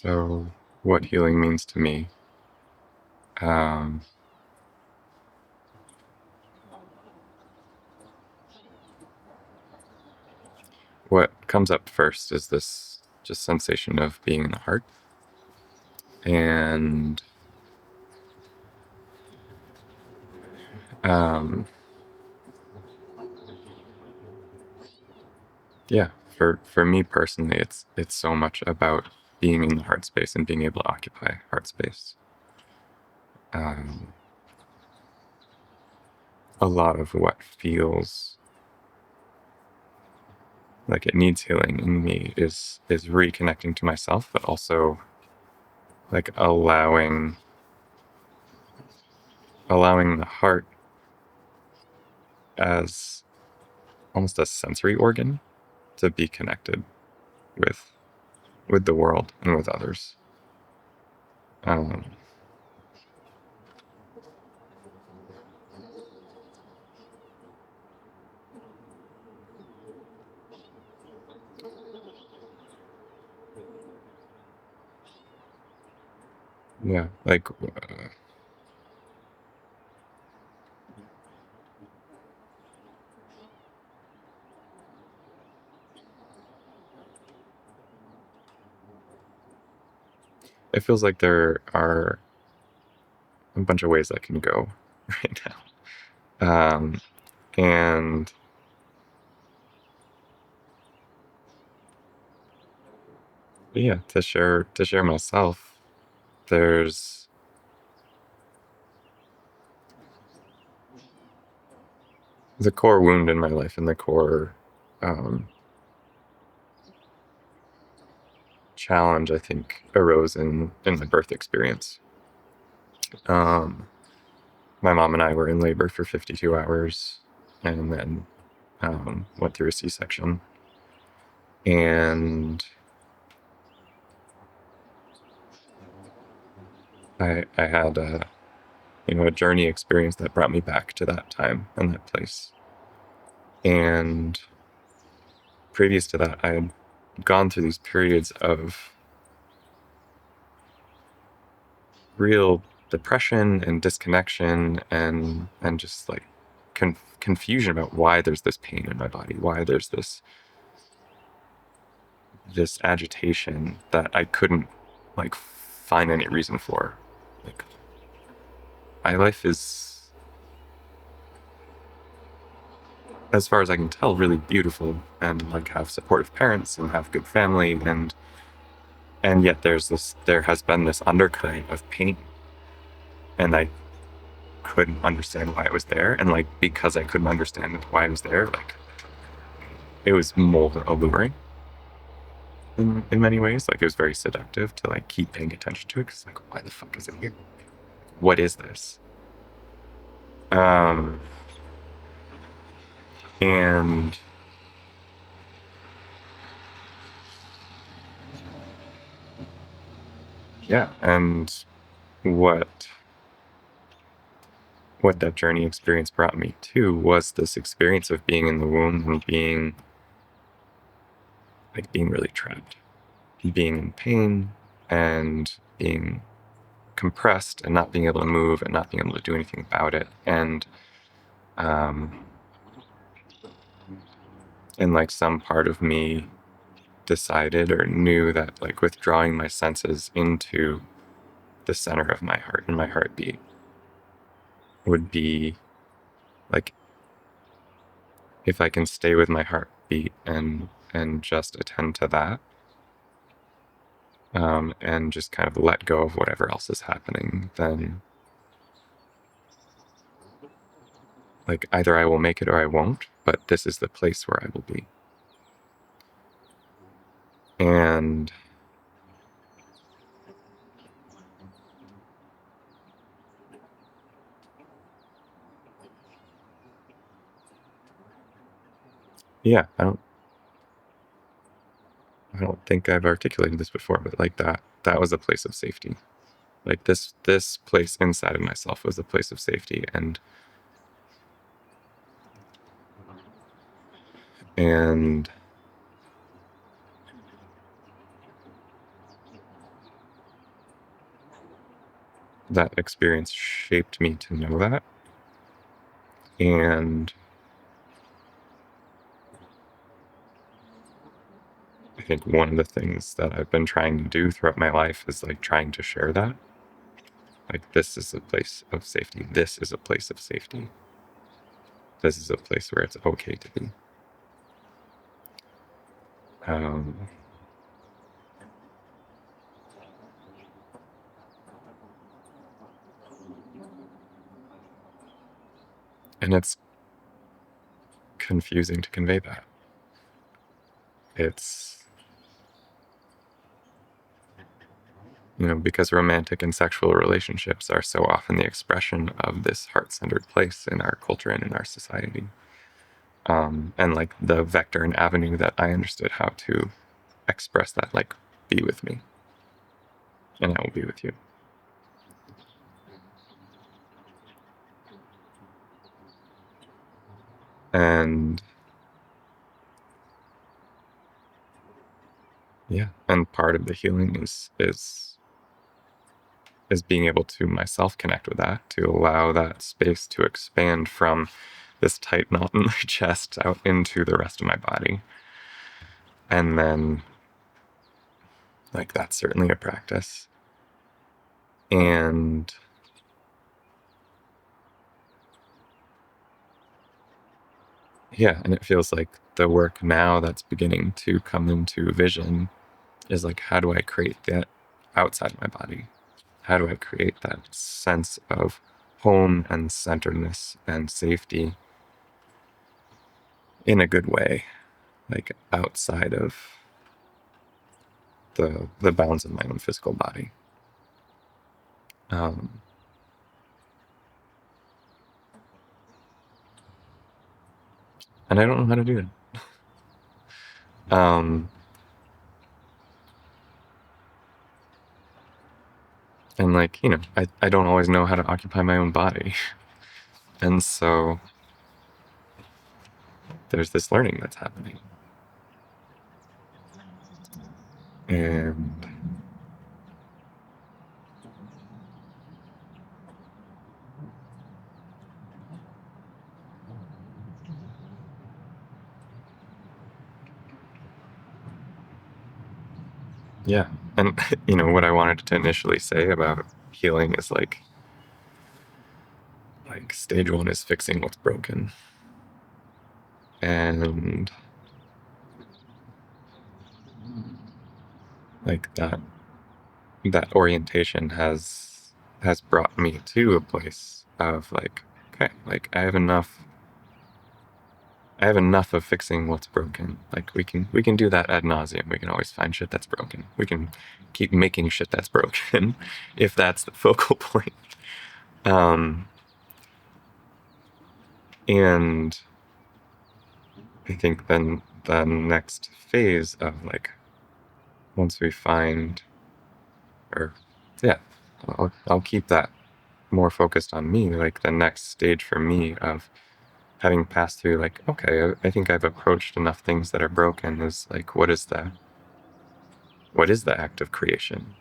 So, what healing means to me. Um, what comes up first is this just sensation of being in the heart. And um, yeah, for me personally, it's so much about being in the heart space and being able to occupy heart space. Um, a lot of what feels like it needs healing in me is reconnecting to myself, but also like allowing the heart as almost a sensory organ to be connected with the world and with others. Um, yeah, like it feels like there are a bunch of ways I can go right now, and yeah, to share myself. There's the core wound in my life, and the core um, challenge I think arose in my birth experience. Um, my mom and I were in labor for 52 hours, and then went through a C-section, and I had a journey experience that brought me back to that time and that place. And previous to that, I had gone through these periods of real depression and disconnection and just like confusion about why there's this pain in my body, why there's this agitation that I couldn't like find any reason for. Like my life is, as far as I can tell, really beautiful, and like have supportive parents and have good family, and yet there has been this undercurrent of pain, and I couldn't understand why it was there, and like because I couldn't understand why it was there, like it was more alluring in many ways. Like it was very seductive to like keep paying attention to it, because like, why the fuck is it here? What is this? Um, and yeah, and what what that journey experience brought me to was this experience of being in the womb and being really trapped, being in pain and being compressed and not being able to move and not being able to do anything about it. Um, and like some part of me decided or knew that like withdrawing my senses into the center of my heart and my heartbeat would be like, if I can stay with my heartbeat and just attend to that, and just kind of let go of whatever else is happening, then like either I will make it or I won't, but this is the place where I will be. And yeah, I don't think I've articulated this before, but like that was a place of safety. Like this place inside of myself was a place of safety, and that experience shaped me to know that. And I think one of the things that I've been trying to do throughout my life is like trying to share that. Like, this is a place of safety. This is a place of safety. This is a place where it's okay to be. Um, and it's confusing to convey that. It's, because romantic and sexual relationships are so often the expression of this heart-centered place in our culture and in our society. And like the vector and avenue that I understood how to express that, like, be with me, and I will be with you. And yeah, and part of the healing is being able to myself connect with that, to allow that space to expand from this tight knot in my chest out into the rest of my body. And then, like, that's certainly a practice. And yeah, and it feels like the work now that's beginning to come into vision is like, how do I create that outside my body? How do I create that sense of home and centeredness and safety in a good way, like outside of the bounds of my own physical body? Um, and I don't know how to do that. And like, I don't always know how to occupy my own body. And so there's this learning that's happening. And yeah, and what I wanted to initially say about healing is like stage one is fixing what's broken. And like that orientation has brought me to a place of like, okay, like I have enough of fixing what's broken. Like we can do that ad nauseum. We can always find shit that's broken. We can keep making shit that's broken if that's the focal point. And I think then the next phase of like, once we find, or yeah, I'll keep that more focused on me. Like the next stage for me of having passed through, like, okay, I think I've approached enough things that are broken, is like, what is the act of creation?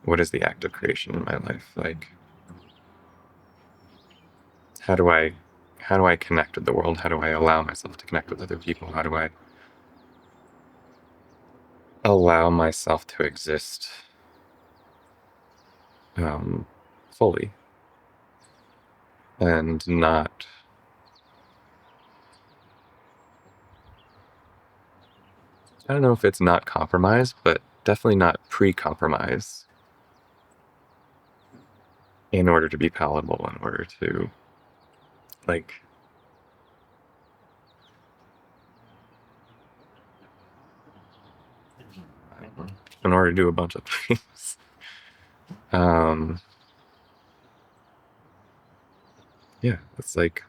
What is the act of creation in my life? Like, how do I connect with the world? How do I allow myself to connect with other people? How do I allow myself to exist fully and not, I don't know if it's not compromise, but definitely not pre-compromise in order to be palatable, in order to, like, I don't know, in order to do a bunch of things. Yeah, it's like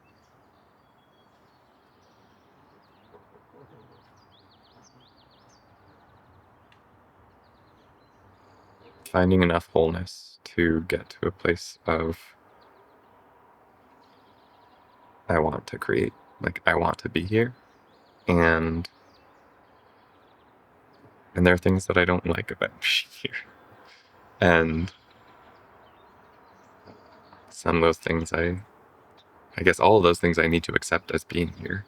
finding enough wholeness to get to a place of, I want to create, like, I want to be here, and there are things that I don't like about being here, and some of those things I guess all of those things I need to accept as being here.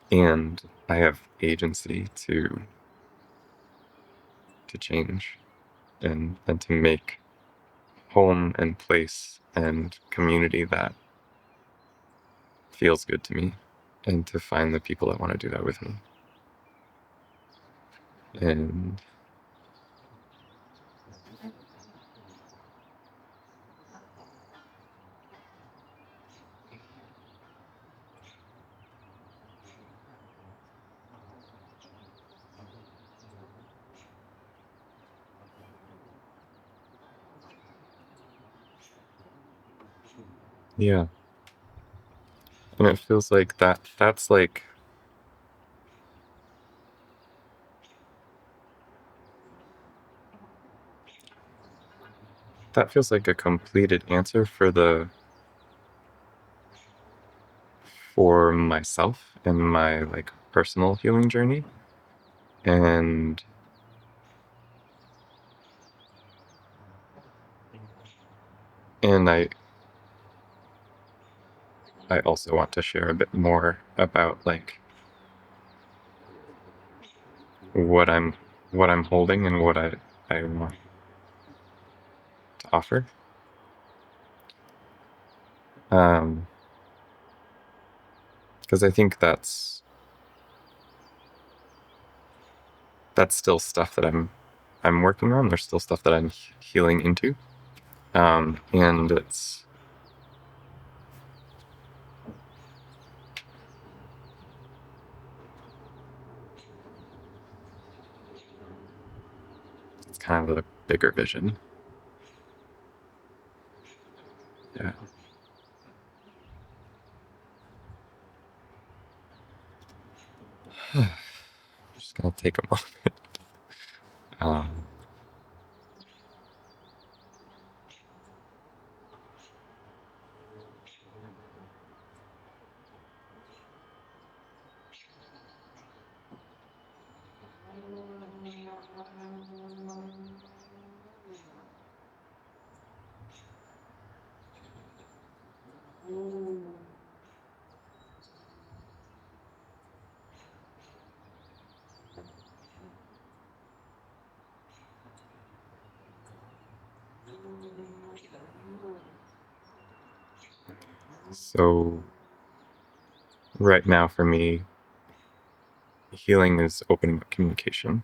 And I have agency to change and to make home and place and community that feels good to me, and to find the people that want to do that with me. And yeah, and it feels like that's like that feels like a completed answer for myself and my like personal healing journey. And I also want to share a bit more about like what I'm holding and what I want to offer. Because I think that's still stuff that I'm working on. There's still stuff that I'm healing into, and it's kind of a bigger vision. Yeah. Just gonna take a moment. Um, so right now for me, healing is opening up communication.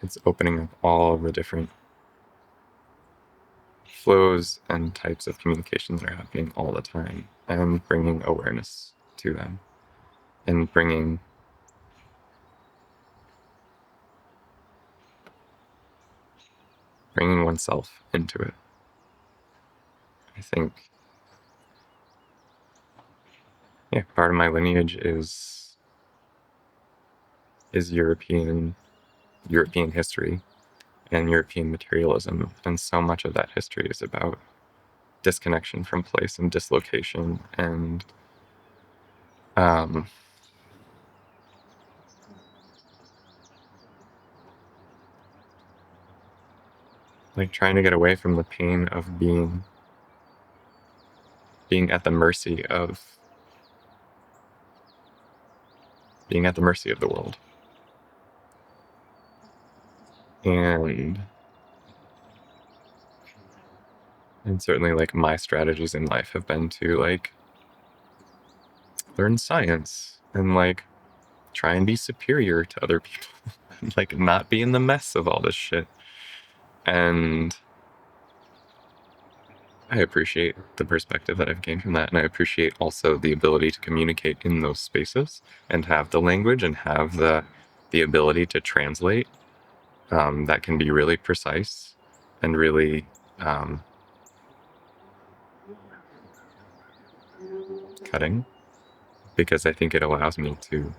It's opening up all the different flows and types of communication that are happening all the time, and bringing awareness to them, and bringing oneself into it. I think, yeah, part of my lineage is European history and European materialism, and so much of that history is about disconnection from place and dislocation, and like trying to get away from the pain of being at the mercy of the world. And certainly like my strategies in life have been to like learn science and like try and be superior to other people and like not be in the mess of all this shit. And I appreciate the perspective that I've gained from that, and I appreciate also the ability to communicate in those spaces and have the language and have the ability to translate that can be really precise and really cutting, because I think it allows me to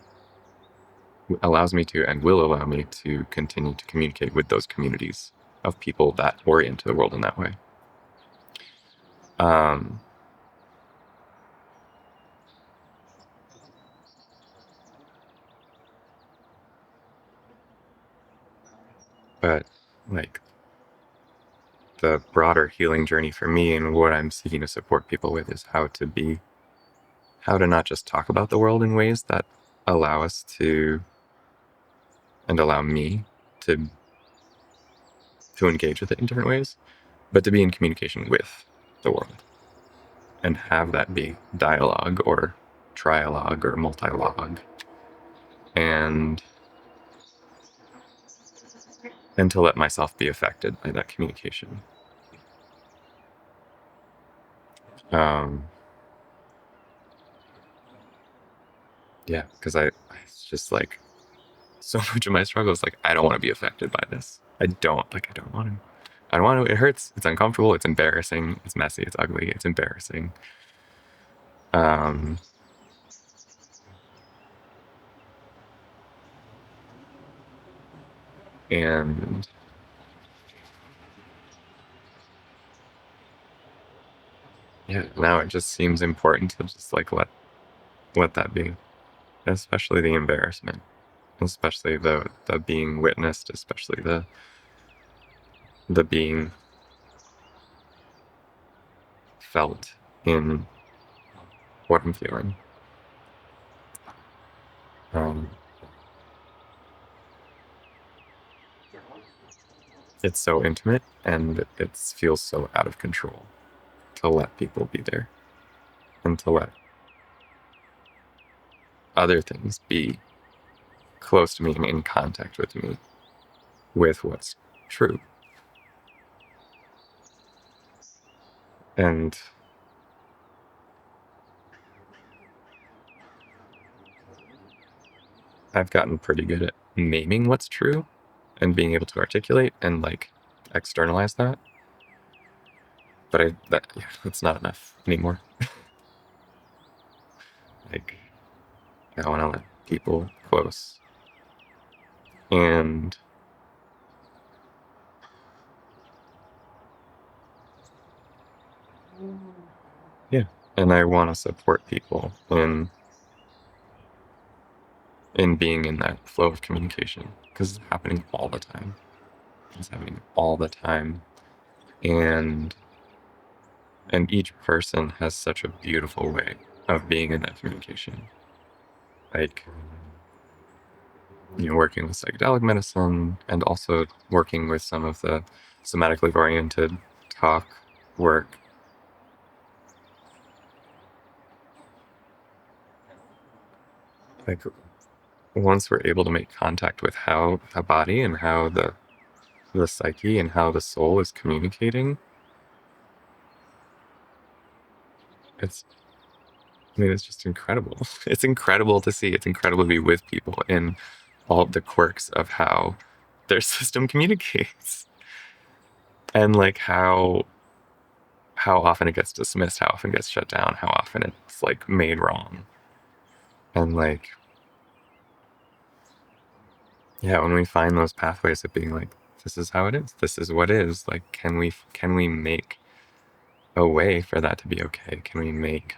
and will allow me to continue to communicate with those communities of people that orient the world in that way. But like the broader healing journey for me and what I'm seeking to support people with is how to not just talk about the world in ways that allow us to, and allow me to engage with it in different ways, but to be in communication with the world and have that be dialogue or trialogue or multilogue, and to let myself be affected by that communication. Yeah, because it's just like so much of my struggle is like, I don't want to be affected by this. I don't want to. I don't want to. It hurts. It's uncomfortable. It's embarrassing. It's messy. It's ugly. It's embarrassing. Um, and yeah, now it just seems important to just like let that be, especially the embarrassment, especially the being witnessed, especially the being felt in what I'm feeling. It's so intimate and it feels so out of control to let people be there and to let other things be close to me and in contact with me with what's true. And I've gotten pretty good at naming what's true and being able to articulate and like externalize that. But it's not enough anymore. Like, I want to let people close. And yeah, and I want to support people in being in that flow of communication, because it's happening all the time. It's happening all the time. And each person has such a beautiful way of being in that communication. Like, working with psychedelic medicine and also working with some of the somatically oriented talk work. Like, once we're able to make contact with how a body and how the psyche and how the soul is communicating, it's just incredible. It's incredible to see. It's incredible to be with people in all the quirks of how their system communicates, and like how often it gets dismissed, how often it gets shut down, how often it's like made wrong. And like, yeah, when we find those pathways of being like, this is how it is, this is what is, like, can we make a way for that to be okay? Can we make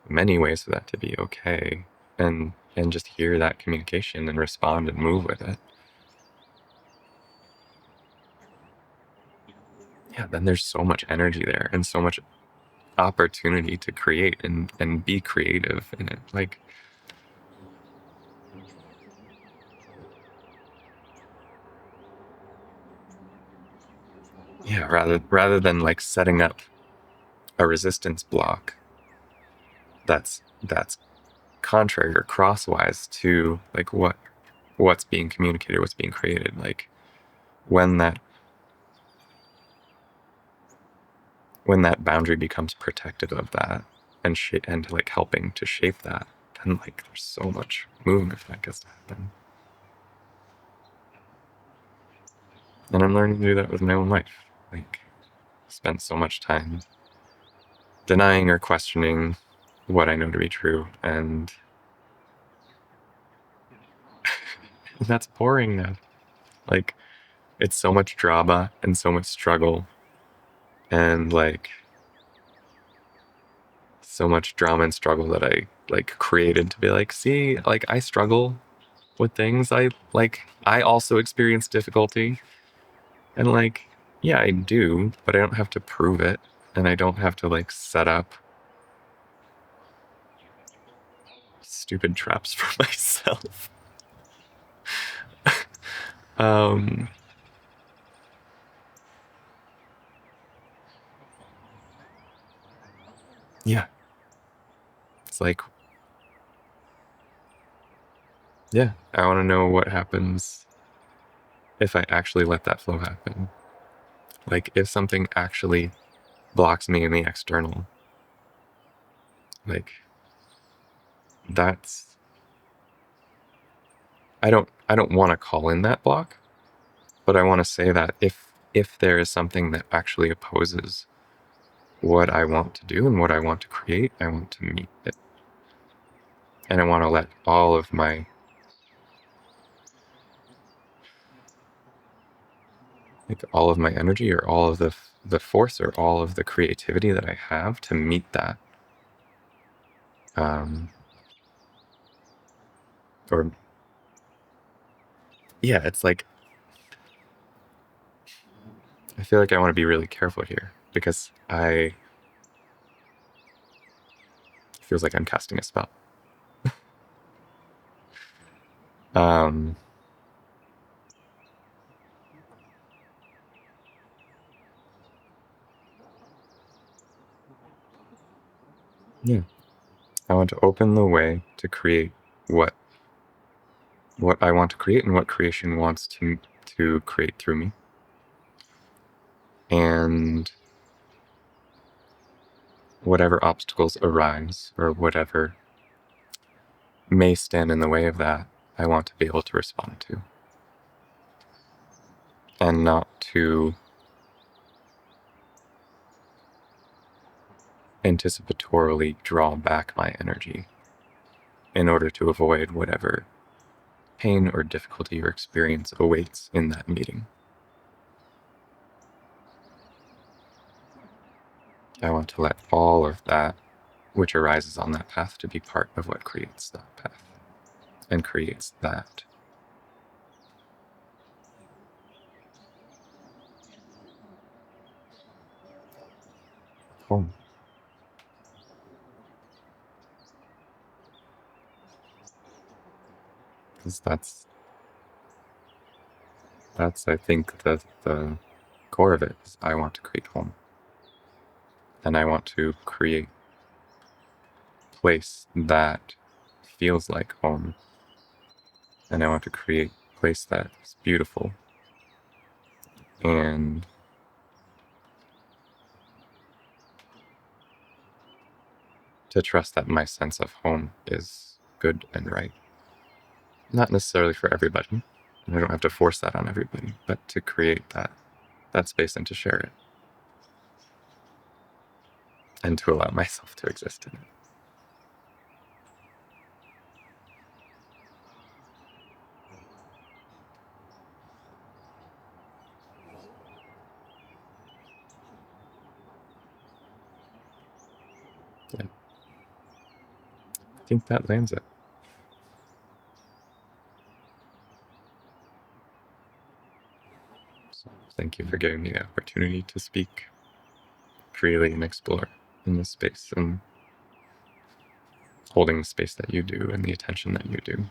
many ways for that to be okay? And just hear that communication and respond and move with it. Yeah, then there's so much energy there and so much opportunity to create and be creative in it. Like, yeah, rather than like setting up a resistance block that's contrary or crosswise to like what's being communicated, what's being created. Like, when that boundary becomes protective of that and like helping to shape that, then like there's so much movement that gets to happen. And I'm learning to do that with my own life. Like, spent so much time denying or questioning what I know to be true, and that's boring now. Like, it's so much drama and so much struggle, and like so much drama and struggle that I like created to be like, see, like, I struggle with things. I also experience difficulty, and like, Yeah, I do, but I don't have to prove it, and I don't have to like set up stupid traps for myself. um, yeah, it's like, yeah, I want to know what happens if I actually let that flow happen. Like, if something actually blocks me in the external, like, that's, I don't want to call in that block, but I want to say that if there is something that actually opposes what I want to do and what I want to create, I want to meet it. And I want to let all of my energy or all of the force or all of the creativity that I have to meet that. Or yeah, it's like, I feel like I want to be really careful here because it feels like I'm casting a spell. Um, yeah, I want to open the way to create what I want to create and what creation wants to create through me. And whatever obstacles arise or whatever may stand in the way of that, I want to be able to respond to. And not to anticipatorily draw back my energy in order to avoid whatever pain or difficulty or experience awaits in that meeting. I want to let all of that which arises on that path to be part of what creates that path and creates that home. Because that's I think the core of it is I want to create home. And I want to create a place that feels like home. And I want to create a place that is beautiful and to trust that my sense of home is good and right. Not necessarily for everybody, and I don't have to force that on everybody, but to create that space and to share it. And to allow myself to exist in it. Yeah. I think that lands it. So thank you for giving me the opportunity to speak freely and explore in this space and holding the space that you do and the attention that you do.